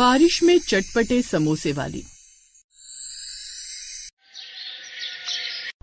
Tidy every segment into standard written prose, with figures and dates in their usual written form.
बारिश में चटपटे समोसे वाली।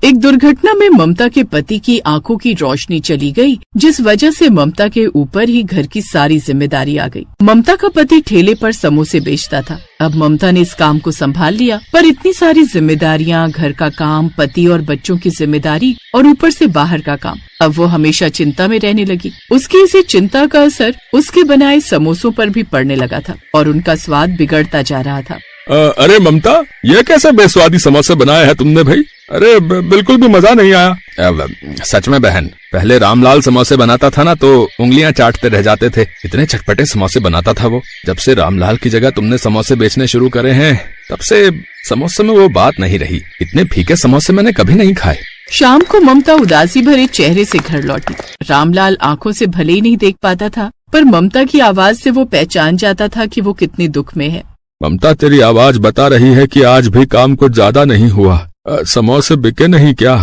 एक दुर्घटना में ममता के पति की आंखों की रोशनी चली गई, जिस वजह से ममता के ऊपर ही घर की सारी जिम्मेदारी आ गई। ममता का पति ठेले पर समोसे बेचता था। अब ममता ने इस काम को संभाल लिया, पर इतनी सारी जिम्मेदारियां, घर का काम, पति और बच्चों की जिम्मेदारी और ऊपर से बाहर का काम। अब वो हमेशा चिंता में रहने लगी। उसकी इसी चिंता का असर उसके बनाए समोसों पर भी पड़ने लगा था और उनका स्वाद बिगड़ता जा रहा था। अरे ममता, ये कैसे बेस्वादी समोसे बनाए हैं तुमने भाई? अरे बिल्कुल भी मजा नहीं आया। सच में बहन, पहले रामलाल समोसे बनाता था ना तो उंगलियां चाटते रह जाते थे। इतने चटपटे समोसे बनाता था वो। जब से रामलाल की जगह तुमने समोसे बेचने शुरू करे हैं, तब से समोसे में वो बात नहीं रही। इतने फीके समोसे मैंने कभी नहीं खाए। शाम को ममता उदासी भरे चेहरे से घर लौटी। रामलाल आंखों से भले ही नहीं देख पाता था, पर ममता की आवाज से वो पहचान जाता था कि वो कितने दुख में है। ममता, तेरी आवाज बता रही है कि आज भी काम कुछ ज्यादा नहीं हुआ। समोसे बिके नहीं क्या?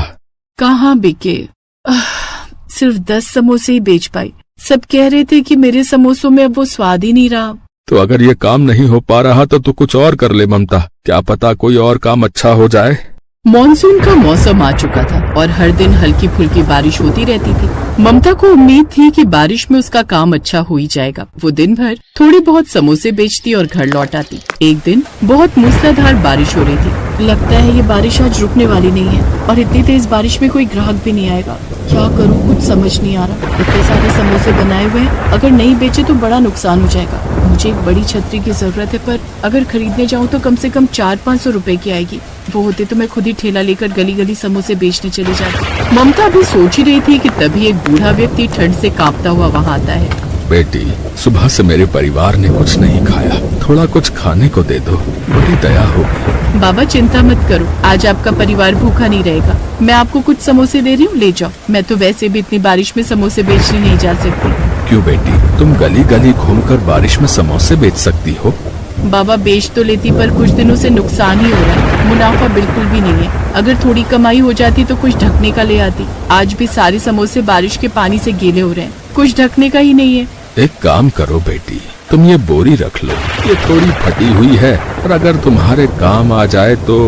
कहाँ बिके? सिर्फ 10 समोसे ही बेच पाई। सब कह रहे थे कि मेरे समोसों में अब वो स्वाद ही नहीं रहा। तो अगर ये काम नहीं हो पा रहा तो तू कुछ और कर ले ममता। क्या पता कोई और काम अच्छा हो जाए। मॉनसून का मौसम आ चुका था और हर दिन हल्की फुल्की बारिश होती रहती थी। ममता को उम्मीद थी कि बारिश में उसका काम अच्छा हो ही जाएगा। वो दिन भर थोड़ी बहुत समोसे बेचती और घर लौट आती। एक दिन बहुत मूसलाधार बारिश हो रही थी। लगता है ये बारिश आज रुकने वाली नहीं है और इतनी तेज बारिश में कोई ग्राहक भी नहीं आएगा। क्या करूँ, कुछ समझ नहीं आ रहा। इतने सारे समोसे बनाए हुए हैं, अगर नहीं बेचे तो बड़ा नुकसान हो जाएगा। मुझे एक बड़ी छतरी की जरूरत है, पर अगर खरीदने जाऊँ तो कम से कम 400-500 रुपए की आएगी। वो होते तो मैं खुद ही ठेला लेकर गली गली समोसे बेचने चली जाती। ममता भी सोच ही रही थी कि तभी एक बूढ़ा व्यक्ति ठंड से कांपता हुआ वहाँ आता है। बेटी, सुबह से मेरे परिवार ने कुछ नहीं खाया, थोड़ा कुछ खाने को दे दो, बड़ी दया होगी। बाबा चिंता मत करो, आज आपका परिवार भूखा नहीं रहेगा। मैं आपको कुछ समोसे दे रही हूँ, ले जाओ। मैं तो वैसे भी इतनी बारिश में समोसे बेचने नहीं जा सकती। क्यों बेटी, तुम गली गली घूमकर बारिश में समोसे बेच सकती हो। बाबा बेच तो लेती, पर कुछ दिनों से नुकसान ही हो रहा है। मुनाफा बिल्कुल भी नहीं है। अगर थोड़ी कमाई हो जाती तो कुछ ढकने का ले आती। आज भी सारे समोसे बारिश के पानी से गीले हो रहे हैं, कुछ ढकने का ही नहीं है। एक काम करो बेटी, तुम ये बोरी रख लो। ये थोड़ी फटी हुई है और अगर तुम्हारे काम आ जाए तो।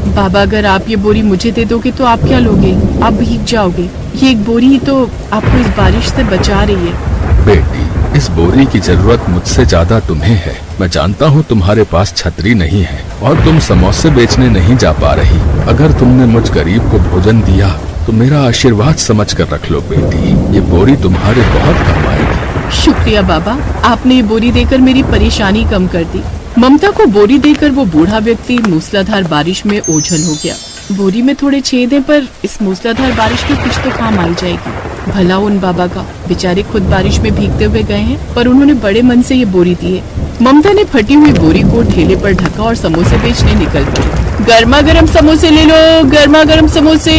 बाबा, अगर आप ये बोरी मुझे दे दोगे तो आप क्या लोगे? आप भीग जाओगे। ये एक बोरी ही तो आपको इस बारिश से बचा रही है। बेटी, इस बोरी की जरूरत मुझसे ज्यादा तुम्हें है। मैं जानता हूँ तुम्हारे पास छतरी नहीं है और तुम समोसे बेचने नहीं जा पा रही। अगर तुमने मुझ गरीब को भोजन दिया तो मेरा आशीर्वाद समझ कर रख लो बेटी। ये बोरी तुम्हारे बहुत काम आएगी। शुक्रिया बाबा, आपने ये बोरी देकर मेरी परेशानी कम कर दी। ममता को बोरी देकर वो बूढ़ा व्यक्ति मूसलाधार बारिश में ओझल हो गया। बोरी में थोड़े छेद हैं, पर इस मूसलाधार बारिश में कुछ तो काम आई जाएगी। भला उन बाबा का, बेचारे खुद बारिश में भीगते हुए गए हैं, पर उन्होंने बड़े मन से ये बोरी दी है। ममता ने फटी हुई बोरी को ठेले पर ढका और समोसे बेचने निकल पड़ी। गर्मा गर्म समोसे ले लो, गर्मा गर्म समोसे।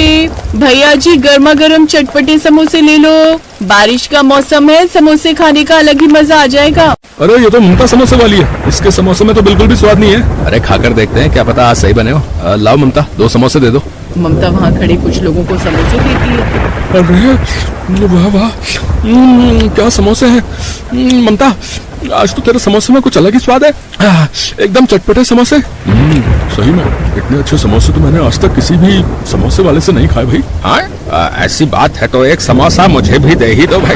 भैया जी, गर्मा गर्म चटपटे समोसे ले लो। बारिश का मौसम है, समोसे खाने का अलग ही मजा आ जाएगा। अरे ये तो ममता समोसे वाली है, इसके समोसे में तो बिल्कुल भी स्वाद नहीं है। अरे खाकर देखते हैं, क्या पता आज सही बने हो। लाओ ममता, 2 समोसे दे दो। ममता वहाँ खड़े कुछ लोगों को समोसे देती है। अरे वाह वाह, क्या समोसे हैं। ममता, आज तो तेरे समोसे में कुछ अलग ही स्वाद है। एकदम चटपटे समोसे। सही में इतने अच्छे समोसे तो मैंने आज तक किसी भी समोसे वाले से नहीं खाए भाई। हाँ, ऐसी बात है तो एक समोसा मुझे भी दे ही दो भाई।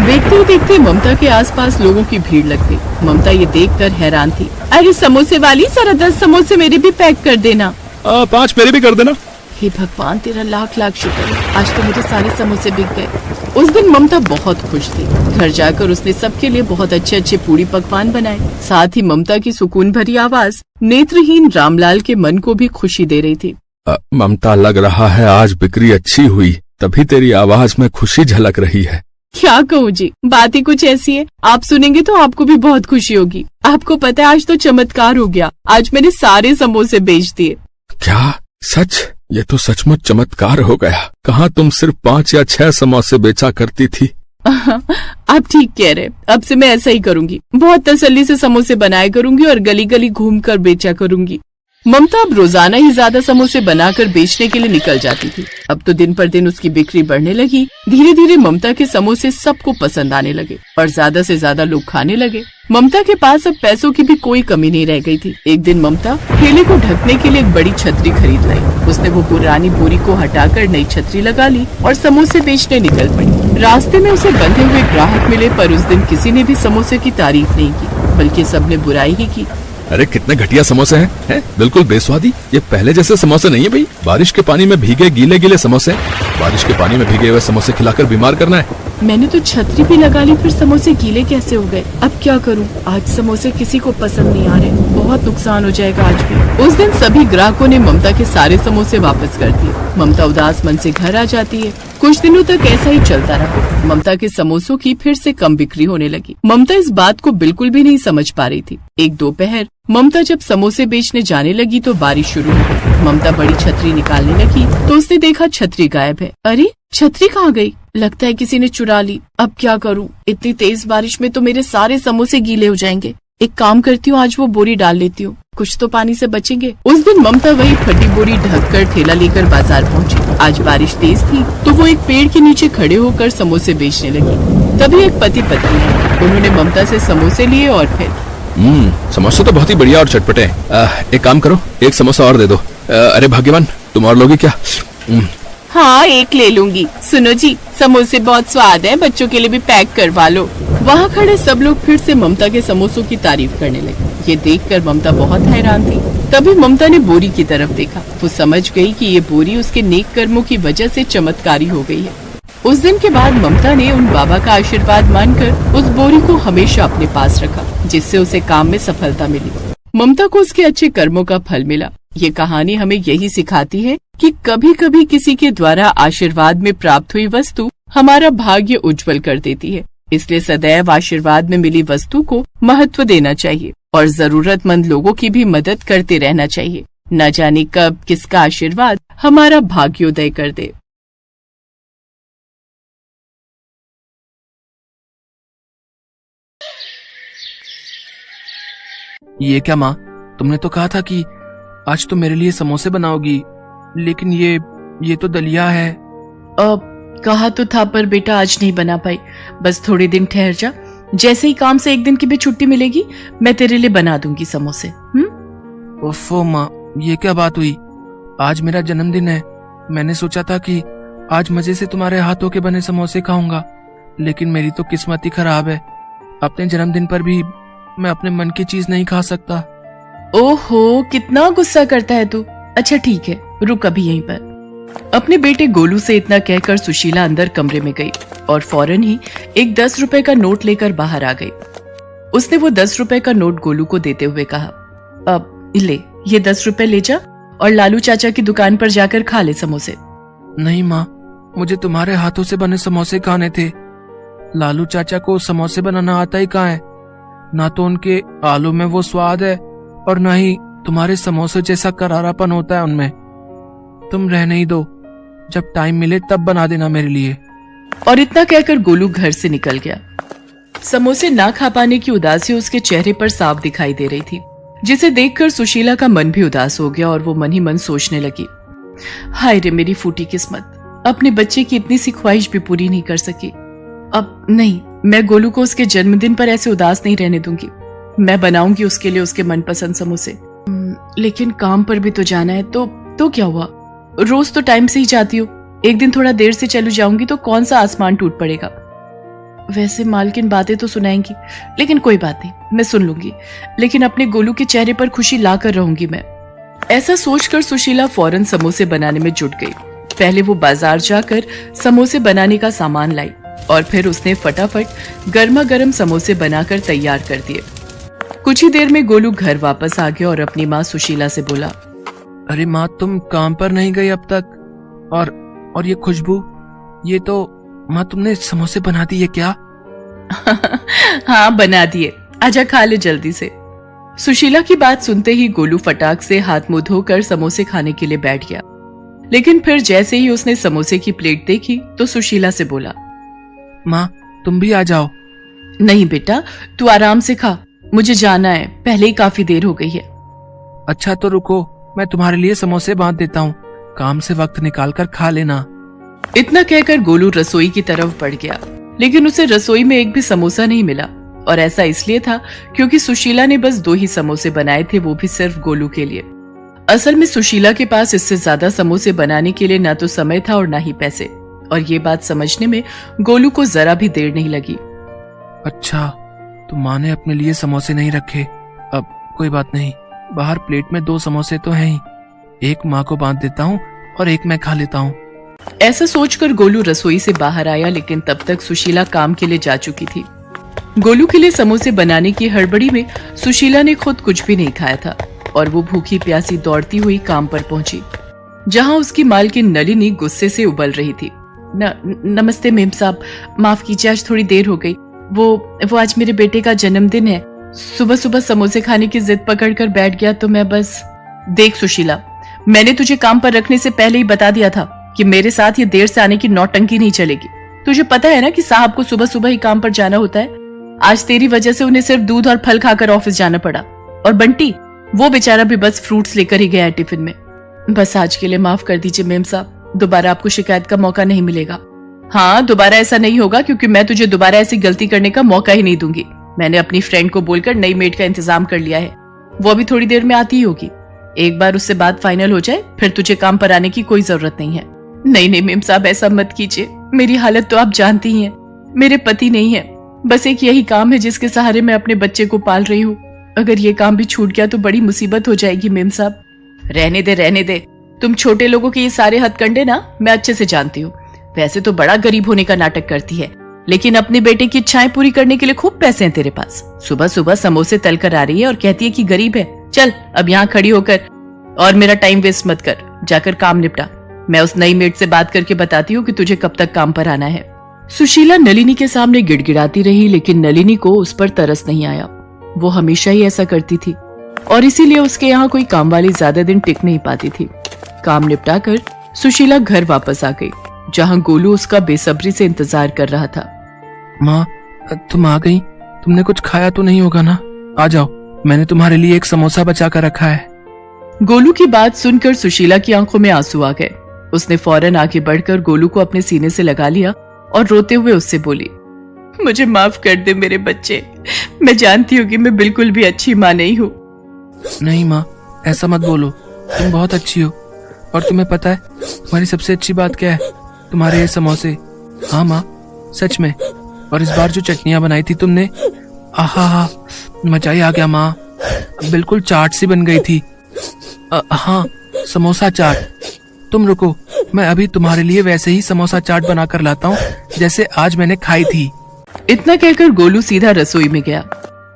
देखते देखते ममता के आसपास लोगों की भीड़ लग गई। ममता ये देखकर हैरान थी। अरे समोसे वाली, जरा 10 समोसे मेरे भी पैक कर देना। 5 मेरे भी कर देना। हे भगवान, तेरा लाख लाख शुक्र है, आज तो मेरे सारे समोसे बिक गए। उस दिन ममता बहुत खुश थी। घर जाकर उसने सबके लिए बहुत अच्छे अच्छे पूड़ी पकवान बनाए। साथ ही ममता की सुकून भरी आवाज नेत्रहीन रामलाल के मन को भी खुशी दे रही थी। ममता, लग रहा है आज बिक्री अच्छी हुई, तभी तेरी आवाज में खुशी झलक रही है। क्या कहूँ जी, बात ही कुछ ऐसी है। आप सुनेंगे तो आपको भी बहुत खुशी होगी। आपको पता है, आज तो चमत्कार हो गया। आज मैंने सारे समोसे बेच दिए। क्या सच? ये तो सचमुच चमत्कार हो गया। कहाँ तुम सिर्फ 5 या 6 समोसे बेचा करती थी। आप ठीक कह रहे। अब से मैं ऐसा ही करूंगी। बहुत तसल्ली से समोसे बनाया करूंगी और गली गली घूमकर बेचा करूंगी। ममता अब रोजाना ही ज्यादा समोसे बनाकर बेचने के लिए निकल जाती थी। अब तो दिन पर दिन उसकी बिक्री बढ़ने लगी। धीरे धीरे ममता के समोसे सबको पसंद आने लगे और ज्यादा से ज्यादा लोग खाने लगे। ममता के पास अब पैसों की भी कोई कमी नहीं रह गई थी। एक दिन ममता ठेले को ढकने के लिए एक बड़ी छतरी खरीद लाई। उसने वो पुरानी बोरी को हटाकर नई छतरी लगा ली और समोसे बेचने निकल पड़ी। रास्ते में उसे बंधे हुए ग्राहक मिले, पर उस दिन किसी ने भी समोसे की तारीफ नहीं की, बल्कि सबने बुराई ही की। अरे कितने घटिया समोसे हैं, बिल्कुल बेस्वादी। ये पहले जैसे समोसे नहीं है भाई। बारिश के पानी में भीगे गीले गीले समोसे। बारिश के पानी में भीगे हुए समोसे खिलाकर बीमार करना है। मैंने तो छतरी भी लगा ली, फिर समोसे गीले कैसे हो गए? अब क्या करूं? आज समोसे किसी को पसंद नहीं आ रहे, बहुत नुकसान हो जाएगा आज भी। उस दिन सभी ग्राहकों ने ममता के सारे समोसे वापस कर दिए। ममता उदास मन से घर आ जाती है। कुछ दिनों तक ऐसा ही चलता रहा। ममता के समोसों की फिर से कम बिक्री होने लगी। ममता इस बात को बिल्कुल भी नहीं समझ पा रही थी। एक दोपहर ममता जब समोसे बेचने जाने लगी तो बारिश शुरू हो गई। ममता बड़ी छतरी निकालने लगी तो उसने देखा छतरी गायब है। अरे छतरी कहाँ गई? लगता है किसी ने चुरा ली। अब क्या करूं? इतनी तेज बारिश में तो मेरे सारे समोसे गीले हो जाएंगे। एक काम करती हूँ, आज वो बोरी डाल लेती हूँ, कुछ तो पानी से बचेंगे। उस दिन ममता वही फटी बोरी ढककर ठेला लेकर बाजार पहुँची। आज बारिश तेज थी तो वो एक पेड़ के नीचे खड़े होकर समोसे बेचने लगी। तभी एक पति पत्नी आई। उन्होंने ममता से समोसे लिए और फिर समोसे तो बहुत ही बढ़िया और चटपटे हैं। एक काम करो, एक समोसा और दे दो। अरे भाग्यवान, तुम और लोगी क्या? हाँ, एक ले लूंगी। सुनो जी, समोसे बहुत स्वाद है, बच्चों के लिए भी पैक करवा लो। वहाँ खड़े सब लोग फिर से ममता के समोसों की तारीफ करने लगे। ये देखकर ममता बहुत हैरान थी। तभी ममता ने बोरी की तरफ देखा। वो समझ गई कि ये बोरी उसके नेक कर्मों की वजह से चमत्कारी हो गई है। उस दिन के बाद ममता ने उन बाबा का आशीर्वाद मानकर उस बोरी को हमेशा अपने पास रखा, जिससे उसे काम में सफलता मिली। ममता को उसके अच्छे कर्मों का फल मिला। ये कहानी हमें यही सिखाती है कि कभी कभी किसी के द्वारा आशीर्वाद में प्राप्त हुई वस्तु हमारा भाग्य उज्जवल कर देती है। इसलिए सदैव आशीर्वाद में मिली वस्तु को महत्व देना चाहिए और जरूरतमंद लोगों की भी मदद करते रहना चाहिए। न जाने कब किसका आशीर्वाद हमारा भाग्योदय कर दे। ये क्या माँ, तुमने तो कहा था कि आज तो मेरे लिए समोसे बनाओगी, लेकिन ये तो दलिया है। कहा तो था, पर बेटा आज नहीं बना पाई। बस थोड़े दिन ठहर जा, जैसे ही काम से एक दिन की भी छुट्टी मिलेगी मैं तेरे लिए बना दूंगी समोसे। ओफो माँ, ये क्या बात हुई? आज मेरा जन्मदिन है। मैंने सोचा था कि आज मजे से तुम्हारे हाथों के बने समोसे खाऊंगा, लेकिन मेरी तो किस्मत ही खराब है। अपने जन्मदिन पर भी मैं अपने मन की चीज नहीं खा सकता। ओहो, कितना गुस्सा करता है तू। अच्छा ठीक है, रुक अभी यहीं पर। अपने बेटे गोलू से इतना कहकर सुशीला अंदर कमरे में गई और फौरन ही एक 10 रुपए का नोट लेकर बाहर आ गई। उसने वो 10 रुपए का नोट गोलू को देते हुए कहा, अब ले, ये 10 रुपए ले जा और लालू चाचा की दुकान पर जाकर खा ले समोसे। नहीं माँ, मुझे तुम्हारे हाथों से बने समोसे खाने थे। लालू चाचा को समोसे बनाना आता ही कहाँ है? ना तो उनके आलू में वो स्वाद है और ना ही तुम्हारे समोसे जैसा करारापन होता है उनमें। तुम रहने ही दो, जब टाइम मिले तब बना देना मेरे लिए। और इतना कहकर गोलू घर से निकल गया। समोसे ना खा पाने की उदासी उसके चेहरे पर साफ दिखाई दे रही थी, जिसे देखकर सुशीला का मन भी उदास हो गया और वो मन ही मन सोचने लगी, हाय रे मेरी फूटी किस्मत, अपने बच्चे की इतनी सी ख्वाहिश भी पूरी नहीं कर सकी। अब नहीं, मैं गोलू को उसके जन्मदिन पर ऐसे उदास नहीं रहने दूंगी। मैं बनाऊंगी उसके लिए उसके मनपसंद समोसे। लेकिन काम पर भी तो जाना है। तो क्या हुआ, रोज तो टाइम से ही जाती हो, एक दिन थोड़ा देर से चलू जाऊंगी तो कौन सा आसमान टूट पड़ेगा। वैसे मालकिन बातें तो सुनाएंगी, लेकिन कोई बात नहीं, मैं सुन लूंगी। लेकिन अपने गोलू के चेहरे पर खुशी ला कर रहूंगी मैं। ऐसा सोचकर सुशीला फौरन समोसे बनाने में जुट गई। पहले वो बाजार जाकर समोसे बनाने का सामान लाई और फिर उसने फटाफट गर्मा गर्म समोसे बनाकर तैयार कर दिए। कुछ ही देर में गोलू घर वापस आ गया और अपनी माँ सुशीला से बोला, अरे माँ, तुम काम पर नहीं गई अब तक? और ये खुशबू, ये तो माँ तुमने समोसे बना दिए क्या? हाँ बना दिए, आजा खा ले जल्दी से। सुशीला की बात सुनते ही गोलू फटाक से हाथ मुंह धोकर समोसे खाने के लिए बैठ गया। लेकिन फिर जैसे ही उसने समोसे की प्लेट देखी तो सुशीला से बोला, माँ तुम भी आ जाओ। नहीं बेटा, तू आराम से खा, मुझे जाना है, पहले ही काफी देर हो गई है। अच्छा तो रुको, मैं तुम्हारे लिए समोसे बांध देता हूँ, काम से वक्त निकाल कर खा लेना। इतना कहकर गोलू रसोई की तरफ बढ़ गया, लेकिन उसे रसोई में एक भी समोसा नहीं मिला और ऐसा इसलिए था क्योंकि सुशीला ने बस 2 ही समोसे बनाए थे, वो भी सिर्फ गोलू के लिए। असल में सुशीला के पास इससे ज्यादा समोसे बनाने के लिए ना तो समय था और ना ही पैसे, और ये बात समझने में गोलू को जरा भी देर नहीं लगी। अच्छा, तो माँ ने अपने लिए समोसे नहीं रखे। अब कोई बात नहीं, बाहर प्लेट में 2 समोसे तो हैं ही, एक माँ को बांट देता हूँ और एक मैं खा लेता हूँ। ऐसा सोचकर गोलू रसोई से बाहर आया, लेकिन तब तक सुशीला काम के लिए जा चुकी थी। गोलू के लिए समोसे बनाने की हड़बड़ी में सुशीला ने खुद कुछ भी नहीं खाया था और वो भूखी प्यासी दौड़ती हुई काम पर पहुंची, जहां उसकी मालकिन नलिनी गुस्से से उबल रही थी। नमस्ते मेम साहब, माफ कीजिए, आज थोड़ी देर हो गई। वो आज मेरे बेटे का जन्मदिन है। सुबह सुबह समोसे खाने की जिद पकड़कर बैठ गया तो मैं बस। देख सुशीला, मैंने तुझे काम पर रखने से पहले ही बता दिया था कि मेरे साथ ये देर से आने की नौटंकी नहीं चलेगी। तुझे पता है ना कि साहब को सुबह सुबह ही काम पर जाना होता है। आज तेरी वजह से उन्हें सिर्फ दूध और फल खाकर ऑफिस जाना पड़ा, और बंटी वो बेचारा भी बस फ्रूट्स लेकर ही गया है टिफिन में। बस आज के लिए माफ कर दीजिए मेम साहब, दोबारा आपको शिकायत का मौका नहीं मिलेगा। हाँ, दोबारा ऐसा नहीं होगा, क्योंकि मैं तुझे दोबारा ऐसी गलती करने का मौका ही नहीं दूंगी। मैंने अपनी फ्रेंड को बोलकर नई मेड का इंतजाम कर लिया है, वो अभी थोड़ी देर में आती ही होगी। एक बार उससे बात फाइनल हो जाए फिर तुझे काम पर आने की कोई जरूरत नहीं है। नहीं मेम साहब, ऐसा मत कीजिए, मेरी हालत तो आप जानती ही हैं। मेरे पति नहीं है, बस एक यही काम है जिसके सहारे मैं अपने बच्चे को पाल रही हूँ। अगर ये काम भी छूट गया तो बड़ी मुसीबत हो जाएगी मेम साहब। रहने दे, तुम छोटे लोगों के ये सारे हथकंडे ना मैं अच्छे से जानती हूँ। वैसे तो बड़ा गरीब होने का नाटक करती है, लेकिन अपने बेटे की इच्छाएं पूरी करने के लिए खूब पैसे हैं तेरे पास। सुबह सुबह समोसे तल कर आ रही है और कहती है कि गरीब है। चल अब यहाँ खड़ी होकर और मेरा टाइम वेस्ट मत कर, जाकर काम निपटा। मैं उस नई मेड से बात करके बताती हूँ कि तुझे कब तक काम पर आना है। सुशीला नलिनी के सामने गिड़गिड़ाती रही, लेकिन नलिनी को उस पर तरस नहीं आया। वो हमेशा ही ऐसा करती थी और इसीलिए उसके यहाँ कोई काम वाली ज्यादा दिन टिक नहीं पाती थी। काम निपटा कर सुशीला घर वापस आ गई, जहाँ गोलू उसका बेसब्री से इंतजार कर रहा था। माँ, तुम आ गई? तुमने कुछ खाया तो नहीं होगा ना? आ जाओ, मैंने तुम्हारे लिए एक समोसा बचा कर रखा है। गोलू की बात सुनकर सुशीला की आंखों में आंसू आ गए। उसने फौरन आगे बढ़कर गोलू को अपने सीने से लगा लिया और रोते हुए उससे बोली, मुझे माफ कर दे मेरे बच्चे, मैं जानती हूँ कि मैं बिल्कुल भी अच्छी माँ नहीं हूँ। नहीं माँ, ऐसा मत बोलो, तुम बहुत अच्छी हो। और तुम्हें पता है तुम्हारी सबसे अच्छी बात क्या है? तुम्हारे ये समोसे। हाँ माँ, सच में। और इस बार जो चटनियाँ बनाई थी तुमने, आहा, मजा ही आ गया माँ, बिल्कुल चाट सी बन गई थी। हाँ, समोसा चाट। तुम रुको, मैं अभी तुम्हारे लिए वैसे ही समोसा चाट बनाकर लाता हूँ जैसे आज मैंने खाई थी। इतना कहकर गोलू सीधा रसोई में गया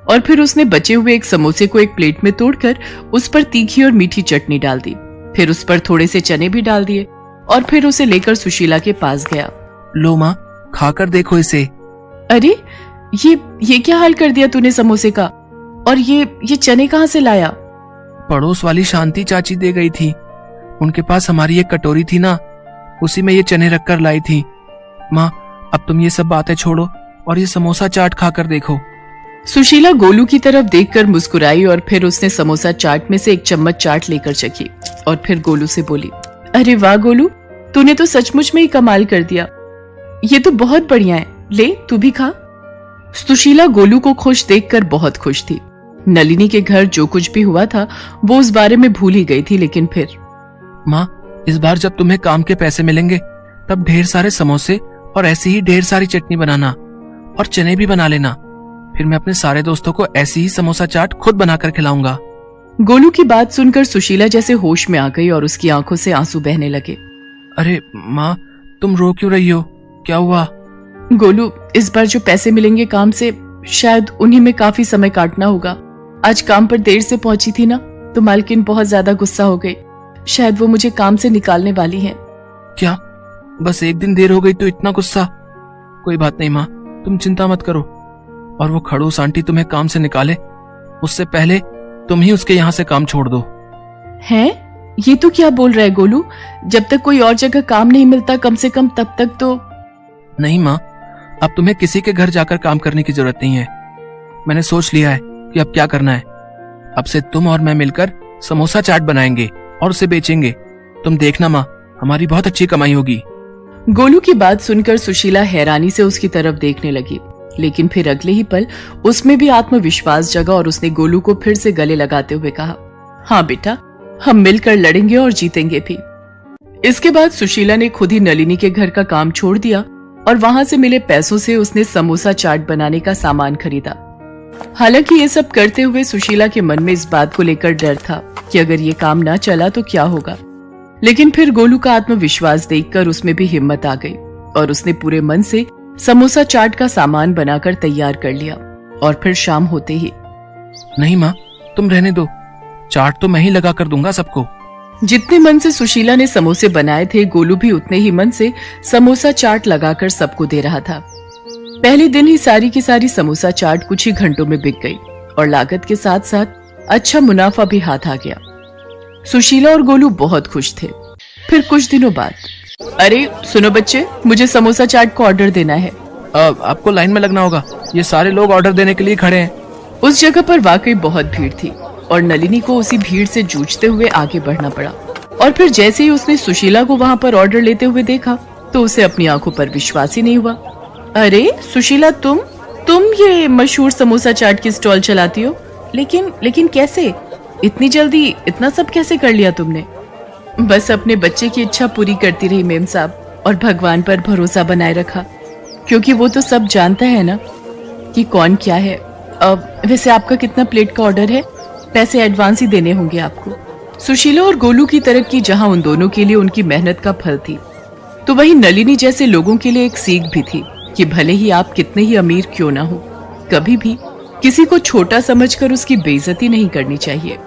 और फिर उसने बचे हुए एक समोसे को एक प्लेट में तोड़कर उस पर तीखी और मीठी चटनी डाल दी, फिर उस पर थोड़े से चने भी डाल दिए और फिर उसे लेकर सुशीला के पास गया। लो माँ, खाकर देखो इसे। अरे ये क्या हाल कर दिया तूने समोसे का? और ये चने कहाँ से लाया? पड़ोस वाली शांति चाची दे गई थी, उनके पास हमारी एक कटोरी थी ना, उसी में ये चने रखकर लाई थी। माँ, अब तुम ये सब बातें छोड़ो और ये समोसा चाट खाकर देखो। सुशीला गोलू की तरफ देखकर मुस्कुराई और फिर उसने समोसा चाट में से एक चम्मच चाट लेकर चखी और फिर गोलू से बोली, अरे वाह गोलू, तूने तो सचमुच में ही कमाल कर दिया, ये तो बहुत बढ़िया है, ले तू भी खा। सुशीला गोलू को खुश देखकर बहुत खुश थी। नलिनी के घर जो कुछ भी हुआ था वो उस बारे में भूल ही गई थी, लेकिन फिर माँ, इस बार जब तुम्हें काम के पैसे मिलेंगे तब ढेर सारे समोसे और ऐसी ही ढेर सारी चटनी बनाना और चने भी बना लेना, फिर मैं अपने सारे दोस्तों को ऐसी ही समोसा चाट खुद बनाकर खिलाऊंगा। गोलू की बात सुनकर सुशीला जैसे होश में आ गई और उसकी आंखों से आंसू बहने लगे। अरे माँ, तुम रो क्यों रही हो? क्या हुआ? गोलू, इस बार जो पैसे मिलेंगे काम से, शायद उन्हीं में काफी समय काटना होगा। आज काम पर देर से पहुंची थी ना, तो मालकिन बहुत ज्यादा गुस्सा हो गई, शायद वो मुझे काम से निकालने वाली है। क्या? बस एक दिन देर हो गई तो इतना गुस्सा? कोई बात नहीं माँ, तुम चिंता मत करो, और वो खड़ूस आंटी तुम्हें काम से निकाले उससे पहले तुम ही उसके यहाँ से काम छोड़ दो। हैं? ये तो क्या बोल रहा है गोलू? जब तक कोई और जगह काम नहीं मिलता कम से कम तब तक तो। नहीं माँ, अब तुम्हें किसी के घर जाकर काम करने की जरूरत नहीं है। मैंने सोच लिया है कि अब क्या करना है। अब से तुम और मैं मिलकर समोसा चाट बनाएंगे और उसे बेचेंगे। तुम देखना माँ, हमारी बहुत अच्छी कमाई होगी। गोलू की बात सुनकर सुशीला हैरानी से उसकी तरफ देखने लगी। लेकिन फिर अगले ही पल उसमें भी आत्मविश्वास जगा और उसने गोलू को फिर से गले लगाते हुए कहा, हाँ बेटा, हम मिलकर लड़ेंगे और जीतेंगे भी। इसके बाद सुशीला ने खुद ही नलिनी के घर का काम छोड़ दिया और वहां से मिले पैसों से उसने समोसा चाट बनाने का सामान खरीदा। हालांकि ये सब करते हुए सुशीला के मन में इस बात को लेकर डर था कि अगर ये काम ना चला तो क्या होगा, लेकिन फिर गोलू का आत्मविश्वास देखकर उसमें भी हिम्मत आ गई और उसने पूरे मन से समोसा चाट का सामान बनाकर तैयार कर लिया। और फिर शाम होते ही, नहीं माँ, तुम रहने दो, चाट तो मैं ही लगा कर दूंगा सबको। जितने मन से सुशीला ने समोसे बनाए थे, गोलू भी उतने ही मन से समोसा चाट लगाकर सबको दे रहा था। पहले दिन ही सारी की सारी समोसा चाट कुछ ही घंटों में बिक गई और लागत के साथ साथ अच्छा मुनाफा भी हाथ आ गया। सुशीला और गोलू बहुत खुश थे। फिर कुछ दिनों बाद, अरे सुनो बच्चे, मुझे समोसा चाट को ऑर्डर देना है। आपको लाइन में लगना होगा, ये सारे लोग ऑर्डर देने के लिए खड़े हैं। उस जगह पर वाकई बहुत भीड़ थी और नलिनी को उसी भीड़ से जूझते हुए आगे बढ़ना पड़ा। और फिर जैसे ही उसने सुशीला को वहां पर ऑर्डर लेते हुए देखा तो उसे अपनी आंखों पर विश्वास ही नहीं हुआ। अरे सुशीला, तुम ये मशहूर समोसा चाट की स्टॉल चलाती हो, लेकिन कैसे? इतनी जल्दी इतना सब कैसे कर लिया तुमने? बस अपने बच्चे की इच्छा पूरी करती रही मेम साहब, और भगवान पर भरोसा बनाए रखा, क्योंकि वो तो सब जानता है ना कि कौन क्या है। वैसे आपका कितना प्लेट का ऑर्डर है? पैसे एडवांस ही देने होंगे आपको। सुशीला और गोलू की तरक्की जहां उन दोनों के लिए उनकी मेहनत का फल थी, तो वहीं नलिनी जैसे लोगों के लिए एक सीख भी थी कि भले ही आप कितने ही अमीर क्यों ना हो, कभी भी किसी को छोटा समझकर उसकी बेइज्जती नहीं करनी चाहिए।